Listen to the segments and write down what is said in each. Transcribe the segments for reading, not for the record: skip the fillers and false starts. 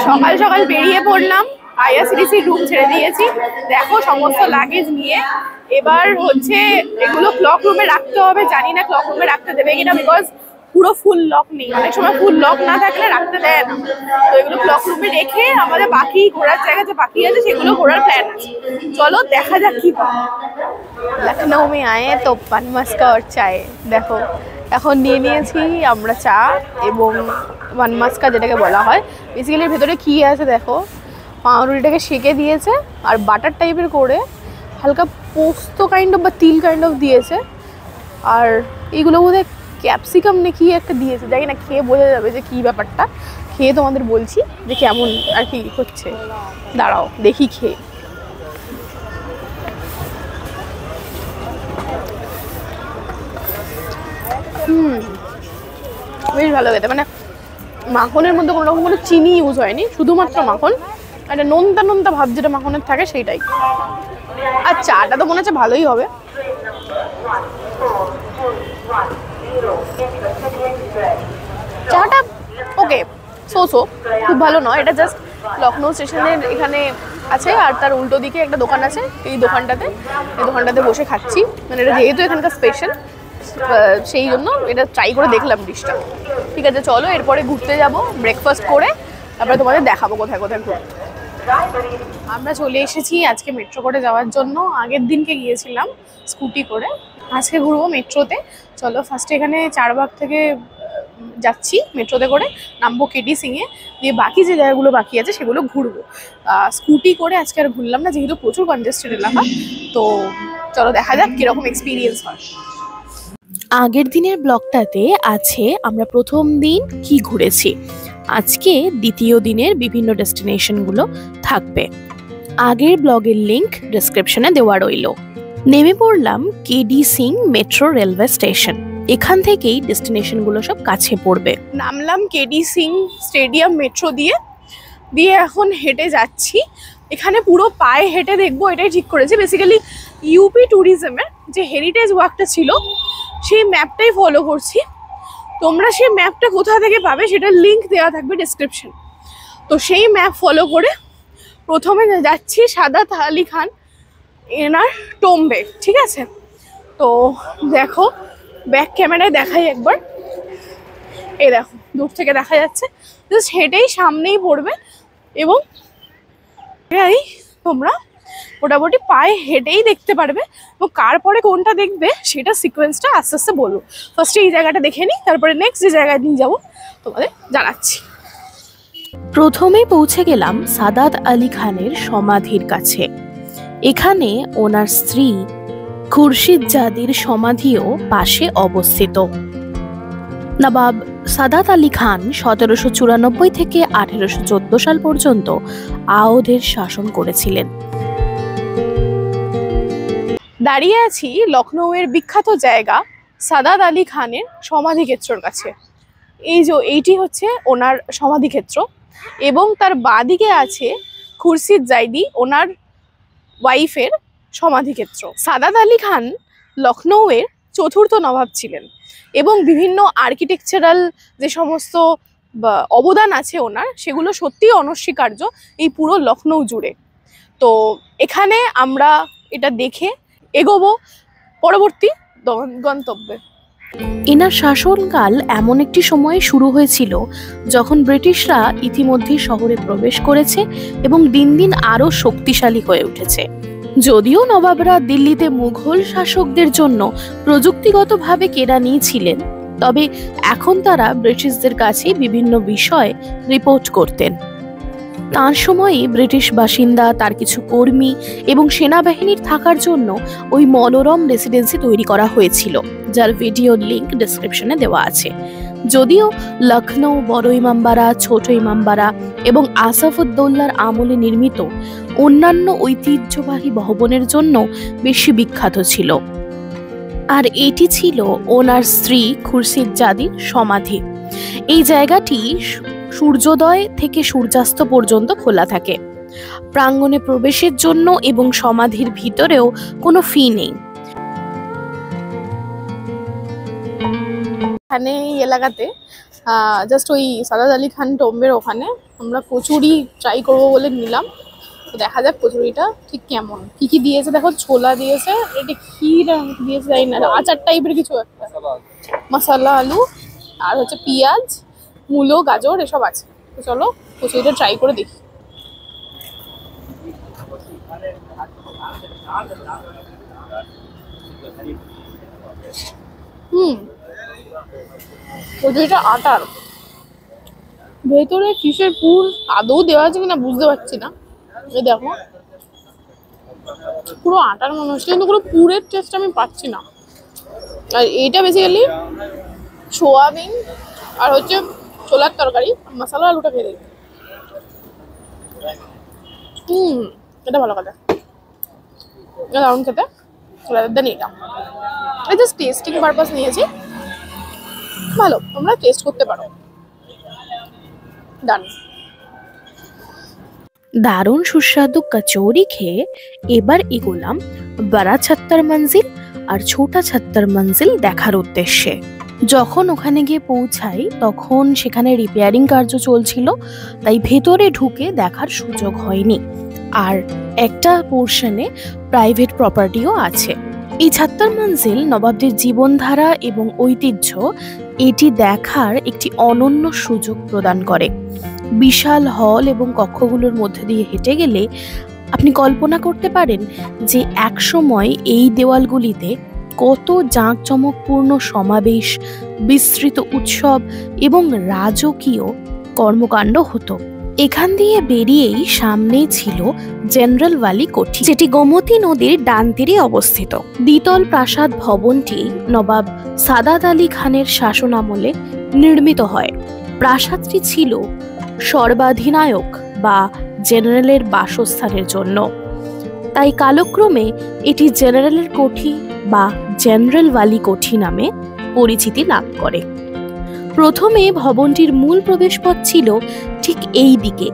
সকাল সকাল বেরিয়ে পড়লাম, আইআরসিটিসি রুম ছেড়ে দিয়েছি। দেখো সমস্ত লাগেজ নিয়ে এবার হচ্ছে এগুলো ক্লক রুমে রাখতে হবে। জানি না ক্লক রুমে রাখতে দেবে কিনা, বিকজ পুরো ফুল লক নেই। অনেক সময় ফুল লক না থাকলে রাখতে দেয় না। তো এগুলো ক্লক রুমে রেখে আমাদের বাকি ঘোরার জায়গা যে বাকি আছে সেগুলো ঘোরার প্ল্যান আছে। চলো দেখা যাক কি হয়। লখনৌ মে আয়ে তো পান মাস্কা আর চায়ে। দেখো এখন নিয়ে নিয়েছি আমরা চা এবং ওয়ান মাস্কা, যেটাকে বলা হয়। বেসিক্যালি ভেতরে কী আছে দেখো, পাউরুটিটাকে সেঁকে দিয়েছে আর বাটার টাইপের করে হালকা পোস্ত কাইন্ড অফ বা তিল কাইন্ড অফ দিয়েছে। আর এইগুলো বোধহয় ক্যাপসিকাম না কি একটা দিয়েছে, জানি না, খেয়ে বোঝা যাবে যে কী ব্যাপারটা। খেয়ে তোমাদের বলছি যে কেমন আর কি হচ্ছে। দাঁড়াও দেখি খেয়ে। বেশ ভালো খেতে, মানে মাখনের মধ্যে কোনো রকম কোনো চিনি ইউজ হয়নি, শুধুমাত্র মাখন। একটা নোনতা নোনতা ভাব যেটা মাখনের থাকে সেইটাই। আর চাটা তো মনে হচ্ছে ভালোই হবে। চাটা ওকে, সো খুব ভালো নয়। এটা জাস্ট লখনৌ স্টেশনের এখানে আছে আর তার উল্টো দিকে একটা দোকান আছে। এই দোকানটাতে বসে খাচ্ছি, মানে এটা যেহেতু এখানকার স্পেশাল সেই জন্য এটা ট্রাই করে দেখলাম ডিশটা। ঠিক আছে চলো এরপরে ঘুরতে যাব, ব্রেকফাস্ট করে তারপরে তোমাদের দেখাবো কোথায় কোথায় ঘুরতে। আমরা চলে এসেছি আজকে মেট্রো করে যাওয়ার জন্য। আগের দিনকে গিয়েছিলাম স্কুটি করে, আজকে ঘুরবো মেট্রোতে। চলো ফার্স্টে এখানে চারবাগ থেকে যাচ্ছি মেট্রোতে করে, নামবো কেডি সিংয়ে, দিয়ে বাকি যে জায়গাগুলো বাকি আছে সেগুলো ঘুরবো। স্কুটি করে আজকে আর ঘুরলাম না, যেহেতু প্রচুর কনজেস্টেড এলাকা। তো চলো দেখা যাক কীরকম এক্সপিরিয়েন্স হয়। আগের দিনের ব্লগটাতে আছে আমরা প্রথম দিন কি ঘুরেছি, আজকে দ্বিতীয় দিনের বিভিন্ন ডেস্টিনেশনগুলো থাকবে। আগের ব্লগের লিংক ডেসক্রিপশনে দেওয়া রইল। নেমে পড়লাম KD Singh metro railway station. এখান থেকেই ডেস্টিনেশনগুলো সব কাছে পড়বে। নামলাম কেডি সিং স্টেডিয়াম মেট্রো দিয়ে দিয়ে এখন হেঁটে যাচ্ছি। এখানে পুরো পায়ে হেঁটে দেখবো এটাই ঠিক করেছি। বেসিক্যালি ইউপি ট্যুরিজমের যে হেরিটেজ ওয়াকটা ছিল সেই ম্যাপটাই ফলো করছি। তোমরা সেই ম্যাপটা কোথা থেকে পাবে সেটার লিঙ্ক দেওয়া থাকবে ডেসক্রিপশন। তো সেই ম্যাপ ফলো করে প্রথমে যাচ্ছি সাদাত আলি খান এনার টোম্বে। ঠিক আছে, তো দেখো ব্যাক ক্যামেরায় দেখাই একবার। এই দেখো দূর থেকে দেখা যাচ্ছে, জাস্ট হেঁটেই সামনেই পড়বে এবং তোমরা মোটামুটি পায়ে হেঁটেই দেখতে পারবে। এবং কার পরে কোনটা দেখবে সেটা সিকোয়েন্সটা আস্তে আস্তে বলবো। ফার্স্টে এই জায়গাটা দেখে নিই, তারপরে নেক্সট যে জায়গায় নিয়ে যাবো তোমাদের জানাচ্ছি। প্রথমে পৌঁছে গেলাম সাদাত আলি খানের সমাধির কাছে। এখানে ওনার স্ত্রী খুরশিদ জাদির সমাধিও পাশে অবস্থিত। নবাব সাদাত আলি খান 1794 থেকে 1814 সাল পর্যন্ত আওধের শাসন করেছিলেন। দাঁড়িয়ে আছি লখনৌয়ের বিখ্যাত জায়গা সাদাত আলি খানের সমাধিক্ষেত্রর কাছে। এই যে এইটি হচ্ছে ওনার সমাধিক্ষেত্র এবং তার বাঁদিকে আছে খুরশিদ জাইদি ওনার ওয়াইফের সমাধিক্ষেত্র। সাদাত আলি খান লখনৌয়ের চতুর্থ নবাব ছিলেন এবং বিভিন্ন আর্কিটেকচারাল যে সমস্ত অবদান আছে ওনার, সেগুলো সত্যিই অনস্বীকার্য এই পুরো লখনৌ জুড়ে। তো এখানে আমরা এটা দেখে এগোবো পরবর্তী গন্তব্যে। এনার শাসনকাল এমন একটি সময়ে শুরু হয়েছিল যখন ব্রিটিশরা ইতিমধ্যে শহরে প্রবেশ করেছে এবং দিন দিন আরো শক্তিশালী হয়ে উঠেছে। যদিও নবাবরা দিল্লিতে মুঘল শাসকদের জন্য প্রযুক্তিগতভাবে কেরানি ছিলেন, তবে এখন তারা ব্রিটিশদের কাছে বিভিন্ন বিষয় রিপোর্ট করতেন। তার সময়ে ব্রিটিশ বাসিন্দা, তার কিছু কর্মী এবং সেনাবাহিনীর থাকার জন্য ওই মনোরম রেসিডেন্সি তৈরি করা হয়েছিল, যার ভিডিও লিংক ডেসক্রিপশনে দেওয়া আছে। যদিও লখনৌ বড় ইমামবাড়া, ছোট ইমামবাড়া এবং আসাফউদ্দৌলার আমলে নির্মিত অন্যান্য ঐতিহ্যবাহী ভবনের জন্য বেশি বিখ্যাত ছিল। আর এটি ছিল ওনার স্ত্রী খুরশিদ জাদির সমাধি। এই জায়গাটি সূর্যোদয় থেকে সূর্যাস্ত পর্যন্ত খোলা থাকে। প্রাঙ্গণে প্রবেশের জন্য এবং সমাধির ভিতরেও কোনো ফি নেই। এখানে এই এলাকাতে জাস্ট ওই সাদাত আলি খান টম্বের ওখানে আমরা কচুরি ট্রাই করবো বলে নিলাম। তো দেখা যাক কচুরিটা ঠিক কেমন। কি কি দিয়েছে দেখো, ছোলা দিয়েছে, এটা কি দিয়েছে জানি না, আচার টাইপের কিছু একটা, মশলা আলু, আর হচ্ছে পেঁয়াজ, মূলো, গাজর এসব আছে। তো চলো কচুরিটা ট্রাই করে দেখি। কচুরিটা আটার, ভেতরে কিসের পুর আদৌ দেওয়া আছে কিনা বুঝতে পারছি না। এই দেখো পুরো আটার মনে হচ্ছে, কিন্তু কোনো পুরের টেস্ট আমি পাচ্ছি না। আর এইটা বেসিক্যালি সোয়াবিন আর হচ্ছে ছোলার তরকারি, মশলা আলুটা খেয়ে দেখি। এটা ভালো কথা, এটা দারুণ খেতে। দেন এটা জাস্ট টেস্টিং পারপাস নিয়েছি, ভালো, তোমরা টেস্ট করতে পারো। ডান। দারুণ সুস্বাদু কচৌরি খেয়ে এবার এগোলাম বড়া ছত্তর মঞ্জিল আর ছোটা ছত্তর মঞ্জিল দেখার উদ্দেশ্যে। যখন ওখানে গিয়ে পৌঁছাই তখন সেখানে রিপেয়ারিং কার্য চলছিল, তাই ভেতরে ঢুকে দেখার সুযোগ হয়নি। আর একটা পোর্শনে প্রাইভেট প্রপার্টিও আছে। এই ছত্তর মঞ্জিল নবাবদের জীবনধারা এবং ঐতিহ্য এটি দেখার একটি অনন্য সুযোগ প্রদান করে। বিশাল হল এবং কক্ষগুলোর মধ্যে দিয়ে হেঁটে গেলে আপনি কল্পনা করতে পারেন যে একসময় এই দেওয়ালগুলিতে কত জাঁকজমকপূর্ণ সমাবেশ, বিস্তৃত উৎসব এবং রাজকীয় কর্মকাণ্ড হতো। এখান দিয়ে বেরিয়েই সামনেই ছিল জেনারেল ওয়ালি কোঠি, যেটি গোমতী নদীর ডান তীরে অবস্থিত। দ্বিতল প্রাসাদ ভবনটি নবাব সাদাত আলি খানের শাসনামলে নির্মিত হয়। প্রাসাদটি ছিল সর্বাধিনায়ক বা জেনারেলের বাসস্থানের জন্য, তাই কালক্রমে এটি জেনারেলের কোঠি বা জেনারেল ওয়ালি কোঠি নামে পরিচিতি লাভ করে। প্রথমে ভবনটির মূল প্রবেশপথ ছিল ঠিক এই দিকে,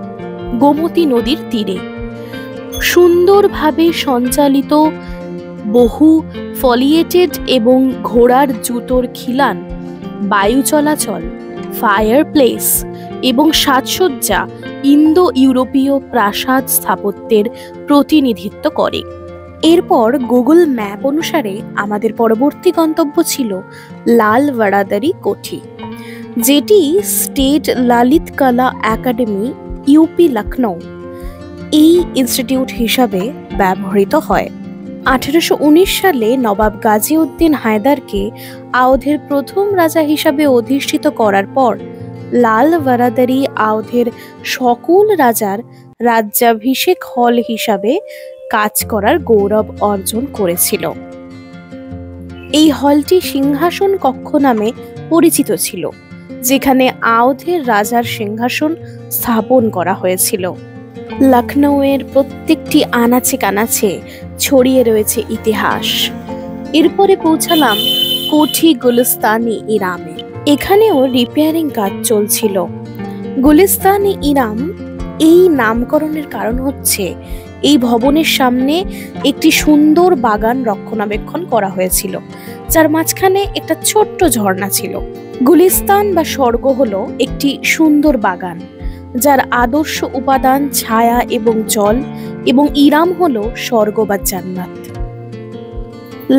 গোমতী নদীর তীরে। সুন্দরভাবে সঞ্চালিত বহু ফলিয়েটেড এবং ঘোড়ার জুতোর খিলান, বায়ু চলাচল, ফায়ার প্লেস এবং সাজসজ্জা ইন্দো ইউরোপীয় প্রাসাদ স্থাপত্যের প্রতিনিধিত্ব করে। এরপর গুগল ম্যাপ অনুসারে আমাদের পরবর্তী গন্তব্য ছিল লাল বারাদারি কোঠি, যেটি স্টেট ললিত কলা একাডেমি ইউপি লখনৌ এই ইনস্টিটিউট হিসাবে ব্যবহৃত হয়। 1819 সালে নবাব গাজীউদ্দিন হায়দারকে আওধের প্রথম রাজা হিসাবে অধিষ্ঠিত করার পর লাল বারাদারি আওধের সকল রাজার রাজ্যাভিষেক হল হিসাবে কাজ করার গৌরব অর্জন করেছিল। এই হলটি সিংহাসন কক্ষ নামে পরিচিত ছিল, যেখানে আওধের রাজার সিংহাসন স্থাপন করা হয়েছিল। লখনৌয়ের প্রত্যেকটি আনাচে কানাচে ছড়িয়ে রয়েছে ইতিহাস। এরপরে পৌঁছালাম কোঠি গুলিস্তান-ই ইরামে। এখানেও রিপেয়ারিং কাজ চলছিল। গুলিস্তান-ই ইরাম এই নামকরণের কারণ হচ্ছে এই ভবনের সামনে একটি সুন্দর বাগান রক্ষণাবেক্ষণ করা হয়েছিল, যার মাঝখানে একটা ছোট্ট ঝর্ণা ছিল। গুলিস্তান বা স্বর্গ হলো একটি সুন্দর বাগান, যার আদর্শ উপাদান ছায়া এবং জল, এবং ইরাম হলো স্বর্গ বা জান্নাত।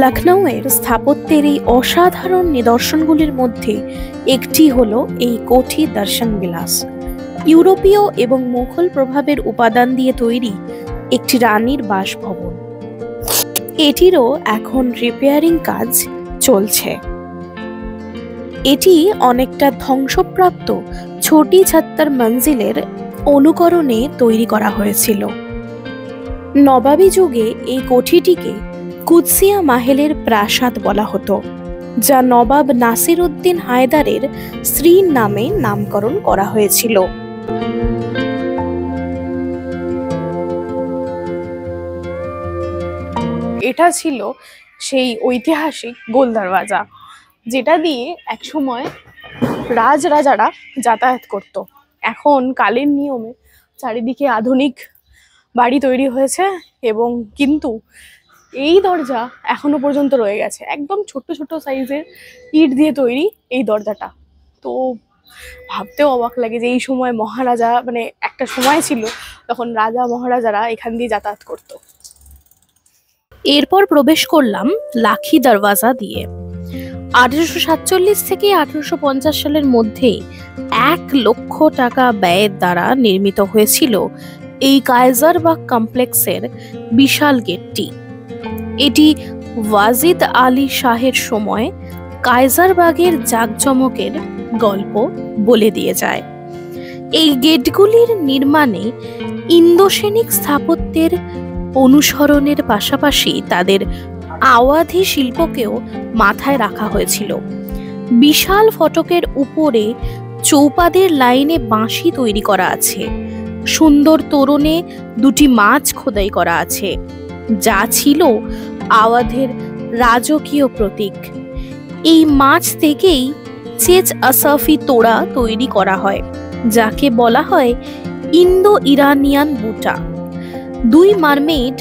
লখনৌয়ের স্থাপত্যের এই অসাধারণ নিদর্শনগুলির মধ্যে একটি হলো এই কোঠি দর্শন বিলাস। ইউরোপীয় এবং মুঘল প্রভাবের উপাদান দিয়ে তৈরি একটি রানীর বাসভবন। এটিরও এখন রিপেয়ারিং কাজ চলছে। এটি অনেকটা ধ্বংসপ্রাপ্ত ছোটি ছত্তর মঞ্জিলের অনুকরণে তৈরি করা হয়েছিল। নবাবী যুগে এই কোঠিটিকে কুদসিয়া মাহেলের প্রাসাদ বলা হতো, যা নবাব নাসির উদ্দিন হায়দারের স্ত্রীর নামে নামকরণ করা হয়েছিল। এটা ছিল সেই ঐতিহাসিক গোল দরওয়াজা, যেটা দিয়ে একসময় রাজারা যাতায়াত করত। এখন কালের নিয়মে চারিদিকে আধুনিক বাড়ি তৈরি হয়েছে, এবং কিন্তু এই দরজা এখনো পর্যন্ত রয়ে গেছে। একদম ছোট্ট ছোট্ট সাইজের ইট দিয়ে তৈরি এই দরজাটা। তো ভাবতেও অবাক লাগে যে এই সময় মহারাজা, মানে একটা সময় ছিল তখন রাজা মহারাজারা এখান দিয়ে যাতায়াত করতো। এরপর প্রবেশ করলাম লাখি দরওয়াজা দিয়ে। 1847 থেকে 1850 সালের মধ্যে 1,00,000 টাকা ব্যয়ের দ্বারা নির্মিত হয়েছিল এই কায়জারবাগ কমপ্লেক্সের বিশাল গেটটি। এটি ওয়াজিদ আলী শাহের সময় কায়জারবাগের জাঁকজমকের গল্প বলে দিয়ে যায়। এই গেটগুলির নির্মাণে ইন্দোসেনিক স্থাপত্যের অনুসরণের পাশাপাশি তাদের আওয়াধি শিল্পকেও মাথায় রাখা হয়েছিল। বিশাল ফটকের উপরে চৌপাদের লাইনে বাঁশি তৈরি করা আছে। সুন্দর তোরণে 2টি মাছ খোদাই করা আছে, যা ছিল আওয়াধের রাজকীয় প্রতীক। এই মাছ থেকেই চেচ আসাফি তোড়া তৈরি করা হয়, যাকে বলা হয় ইন্দো ইরানিয়ান বুটা। 2 মারমেড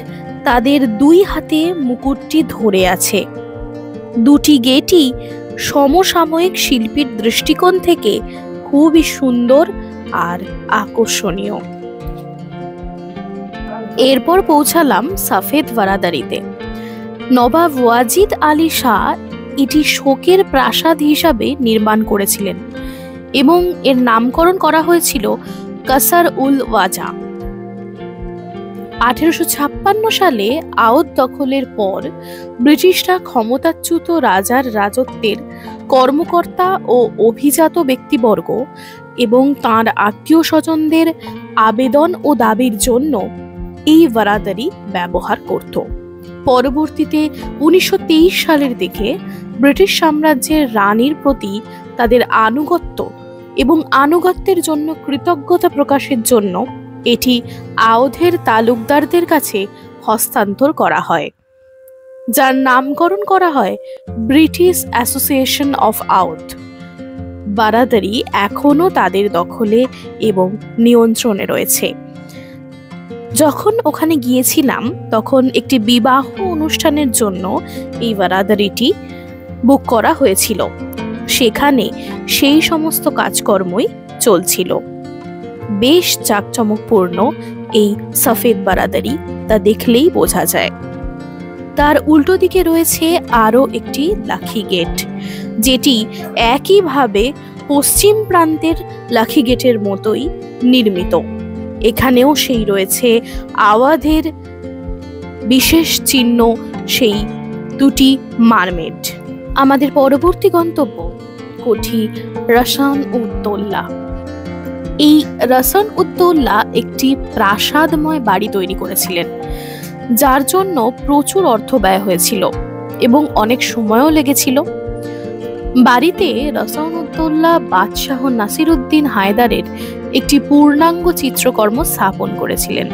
তাদের 2 হাতে মুকুটটি ধরে আছে। 2টি গেটই সমসাময়িক শিল্পীর দৃষ্টিকোণ থেকে খুবই সুন্দর আর আকর্ষণীয়। এরপর পৌঁছালাম সাফেদ বারাদারিতে। নবাব ওয়াজিদ আলী শাহ এটি শোকের প্রাসাদ হিসাবে নির্মাণ করেছিলেন এবং এর নামকরণ করা হয়েছিল কাসার উল ওয়াজা। 1856 সালে আওধ দখলের পর ব্রিটিশরা ক্ষমতাচ্যুত রাজার রাজত্বের কর্মকর্তা ও অভিজাত ব্যক্তিবর্গ এবং তাঁর আত্মীয় স্বজনদের আবেদন ও দাবির জন্য এই বারাদারি ব্যবহার করত। পরবর্তীতে 1923 সালের দিকে ব্রিটিশ সাম্রাজ্যের রানীর প্রতি তাদের আনুগত্য এবং আনুগত্যের জন্য কৃতজ্ঞতা প্রকাশের জন্য এটি আওধের তালুকদারদের কাছে হস্তান্তর করা হয়, যার নামকরণ করা হয় ব্রিটিশ অ্যাসোসিয়েশন অফ আওধ। বারাদারি এখনো তাদের দখলে এবং নিয়ন্ত্রণে রয়েছে। যখন ওখানে গিয়েছিলাম তখন একটি বিবাহ অনুষ্ঠানের জন্য এই বারাদারিটি বুক করা হয়েছিল। সেখানে সেই সমস্ত কাজকর্মই চলছিল। বেশ জাঁকজমকপূর্ণ এই সফেদ বারাদারি, তা দেখলেই বোঝা যায়। তার উল্টো দিকে রয়েছে আরও একটি লাখি গেট, যেটি একইভাবে পশ্চিম প্রান্তের লাখি গেটের মতোই নির্মিত। এখানেও সেই রয়েছে আওয়াধের বিশেষ চিহ্ন, সেই 2টি মারমেড। আমাদের পরবর্তী গন্তব্য কোঠি রসান উদ্দৌলা। এই রসান উদ্দৌলা একটি প্রাসাদময় বাড়ি তৈরি করেছিলেন, যার জন্য প্রচুর অর্থ ব্যয় হয়েছিল এবং অনেক সময়ও লেগেছিল। বাড়িতে রসান উদ্দৌলা বাদশাহ নাসিরউদ্দিন হায়দারের একটি পূর্ণাঙ্গ চিত্রকর্ম স্থাপন করেছিলেন,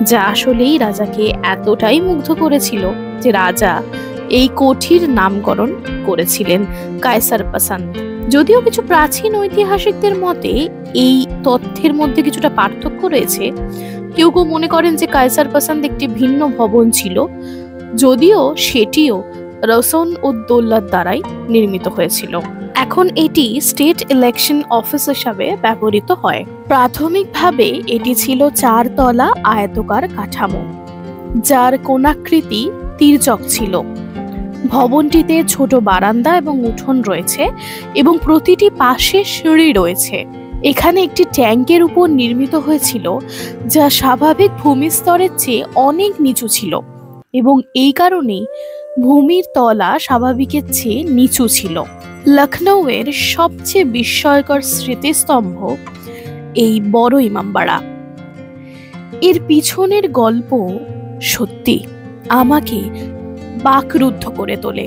যা আসলেই রাজাকে এতটাই মুগ্ধ করেছিল যে রাজা এই কোঠির নামকরণ করেছিলেন কায়সার পাসান্দ। যদিও কিছু প্রাচীন ঐতিহাসিকদের মতে এই তথ্যের মধ্যে কিছুটা পার্থক্য রয়েছে। কেউ কেউ মনে করেন যে কায়সার পাসান্দ একটি ভিন্ন ভবন ছিল, যদিও সেটিও রসান উদ্দৌলার দ্বারাই নির্মিত হয়েছিল। এখন এটি স্টেট ইলেকশন অফিস হিসাবে ব্যবহৃত হয়। প্রাথমিকভাবে এটি ছিল 4 তলা আয়তাকার কাঠামো, যার কোণাকৃতি তির্যক ছিল। ভবনটিতে ছোট বারান্দা এবং উঠোন রয়েছে এবং প্রতিটি পাশে সিঁড়ি রয়েছে। এখানে একটি ট্যাঙ্কের উপর নির্মিত হয়েছিল, যা স্বাভাবিক ভূমিস্তরের চেয়ে অনেক নিচু ছিল এবং এই কারণেই ভূমির তলা স্বাভাবিকের চেয়ে নিচু ছিল। লখনৌয়ের সবচেয়ে বিস্ময়কর স্মৃতিস্তম্ভ এই বড় ইমামবাড়া। এর পিছনের গল্প সত্যি আমাকে বাকরুদ্ধ করে তোলে।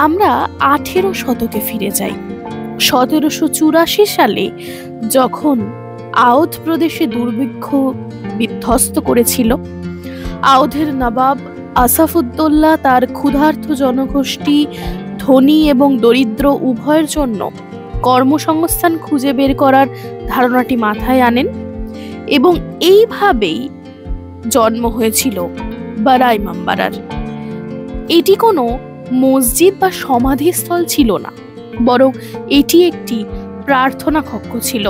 আমরা 18 শতকে ফিরে যাই। 1784 সালে যখন আওধ প্রদেশে দুর্ভিক্ষ বিধ্বস্ত করেছিল, আওধের নবাব আসাফউদ্দৌলা তার ক্ষুধার্ত জনগোষ্ঠী ধনী এবং দরিদ্র উভয়ের জন্য কর্মসংস্থান খুঁজে বের করার ধারণাটি মাথায় আনেন এবং এইভাবেই জন্ম হয়েছিল বাড়া ইমামবাড়ার। এটি কোনো মসজিদ বা সমাধিস্থল ছিল না, বরং এটি একটি প্রার্থনা কক্ষ ছিল,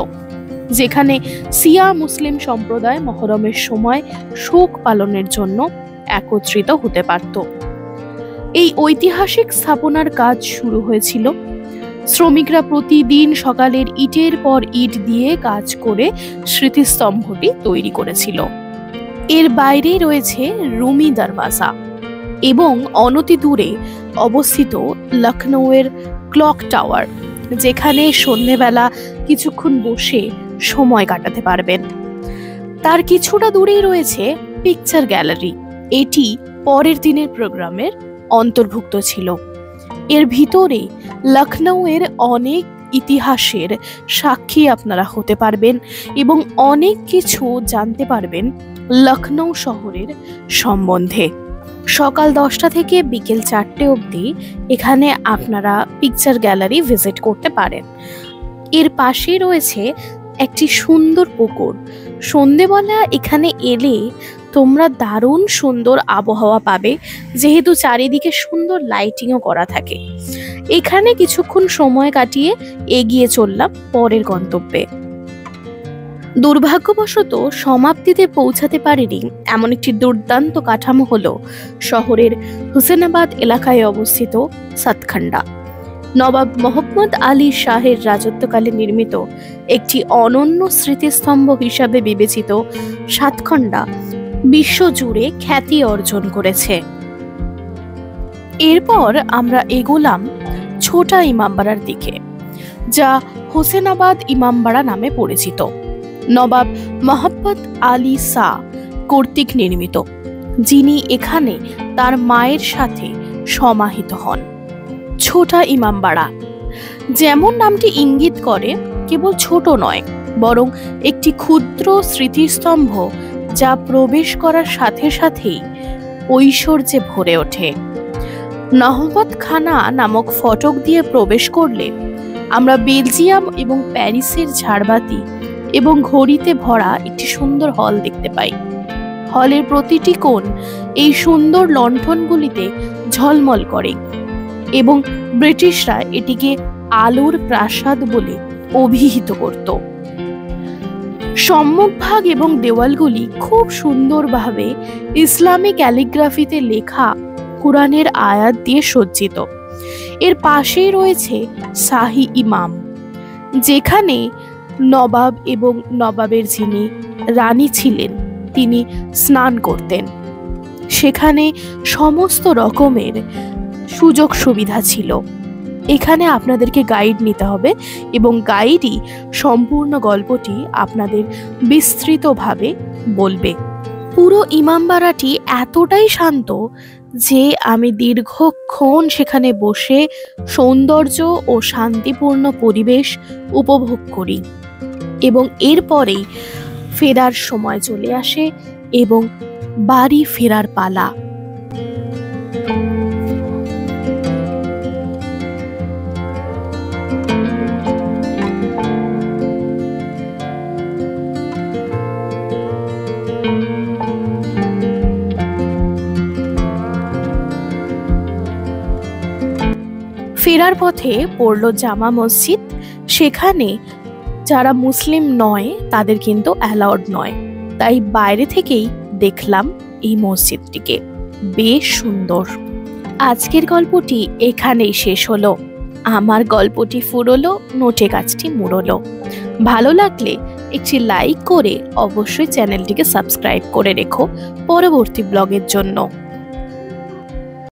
যেখানে শিয়া মুসলিম সম্প্রদায় মহরমের সময় শোক পালনের জন্য একত্রিত হতে পারত। এই ঐতিহাসিক স্থাপনার কাজ শুরু হয়েছিল। শ্রমিকরা প্রতিদিন সকালের ইটের পর ইট দিয়ে কাজ করে স্মৃতিস্তম্ভটি তৈরি করেছিল। এর বাইরে রয়েছে রুমি দরওয়াজা এবং অনতি দূরে অবস্থিত লখনৌয়ের ক্লক টাওয়ার, যেখানে সন্ধেবেলা কিছুক্ষণ বসে সময় কাটাতে পারবেন। তার কিছুটা দূরেই রয়েছে পিকচার গ্যালারি। এটি পরের দিনের প্রোগ্রামের অন্তর্ভুক্ত ছিল। এর ভিতরে লখনৌয়ের অনেক ইতিহাসের সাক্ষী আপনারা হতে পারবেন এবং অনেক কিছু জানতে পারবেন লখনৌ শহরের সম্বন্ধে। সকাল 10টা থেকে বিকেল 4টে অবধি এখানে আপনারা পিকচার গ্যালারি ভিজিট করতে পারেন। এর পাশে রয়েছে একটি সুন্দর পুকুর। সন্ধেবেলা এখানে এলে তোমরা দারুণ সুন্দর আবহাওয়া পাবে, যেহেতু চারিদিকে সুন্দর লাইটিংও করা থাকে। এখানে কিছুক্ষণ সময় কাটিয়ে এগিয়ে চললাম পরের গন্তব্যে। দুর্ভাগ্যবশত সমাপ্তিতে পৌঁছাতে পারিনি এমন একটি দুর্দান্ত কাঠামো হলো শহরের হুসেনাবাদ এলাকায় অবস্থিত সাতখান্ডা। নবাব মোহাম্মদ আলী শাহের রাজত্বকালে নির্মিত একটি অনন্য স্মৃতিস্তম্ভ হিসাবে বিবেচিত সাতখান্ডা বিশ্বজুড়ে খ্যাতি অর্জন করেছে। এরপর আমরা এগোলাম ছোটা ইমামবাড়ার দিকে, যা হোসেনাবাদ ইমামবাড়া নামে পরিচিত। নবাব মোহাম্মদ আলী শাহ কর্তৃক নির্মিত, যিনি এখানে তার মায়ের সাথে সমাহিত হন। ছোটা ইমামবাড়া যেমন নামটি ইঙ্গিত করে, কেবল ছোট নয়, বরং একটি ক্ষুদ্র স্মৃতিস্তম্ভ যা প্রবেশ করার সাথে সাথেই ঐশ্বর্যে ভরে ওঠে। নহবত খানা নামক ফটক দিয়ে প্রবেশ করলে আমরা বেলজিয়াম এবং প্যারিসের ঝাড়বাতি এবং ঘড়িতে ভরা একটি সুন্দর হল দেখতে পাই। হলের প্রতিটি কোণ এই সুন্দর লণ্ঠনগুলিতে ঝলমল করে এবং ব্রিটিশরা এটিকে আলোর প্রাসাদ বলে অভিহিত করত। সম্মুখভাগ এবং দেওয়ালগুলি খুব সুন্দরভাবে ইসলামিক ক্যালিগ্রাফিতে লেখা কুরআনের আয়াত দিয়ে সজ্জিত। এর পাশেই রয়েছে শাহী ইমাম, যেখানে নবাব এবং নবাবের যিনি রানী ছিলেন তিনি স্নান করতেন। সেখানে সমস্ত রকমের সুযোগ সুবিধা ছিল। এখানে আপনাদেরকে গাইড নিতে হবে এবং গাইডই সম্পূর্ণ গল্পটি আপনাদের বিস্তৃতভাবে বলবে। পুরো ইমামবাড়াটি এতটাই শান্ত যে আমি দীর্ঘক্ষণ সেখানে বসে সৌন্দর্য ও শান্তিপূর্ণ পরিবেশ উপভোগ করি এবং এরপরেই ফেরার সময় চলে আসে এবং বাড়ি ফেরার পালা। ফেরার পথে পড়ল জামা মসজিদ। সেখানে যারা মুসলিম নয় তাদের কিন্তু অ্যালাউড নয়, তাই বাইরে থেকেই দেখলাম এই মসজিদটিকে। বেশ সুন্দর। আজকের গল্পটি এখানেই শেষ হলো। আমার গল্পটি ফুরোলো, নোটে গাছটি মুড়লো। ভালো লাগলে একটি লাইক করে অবশ্যই চ্যানেলটিকে সাবস্ক্রাইব করে রেখো পরবর্তী ব্লগের জন্য।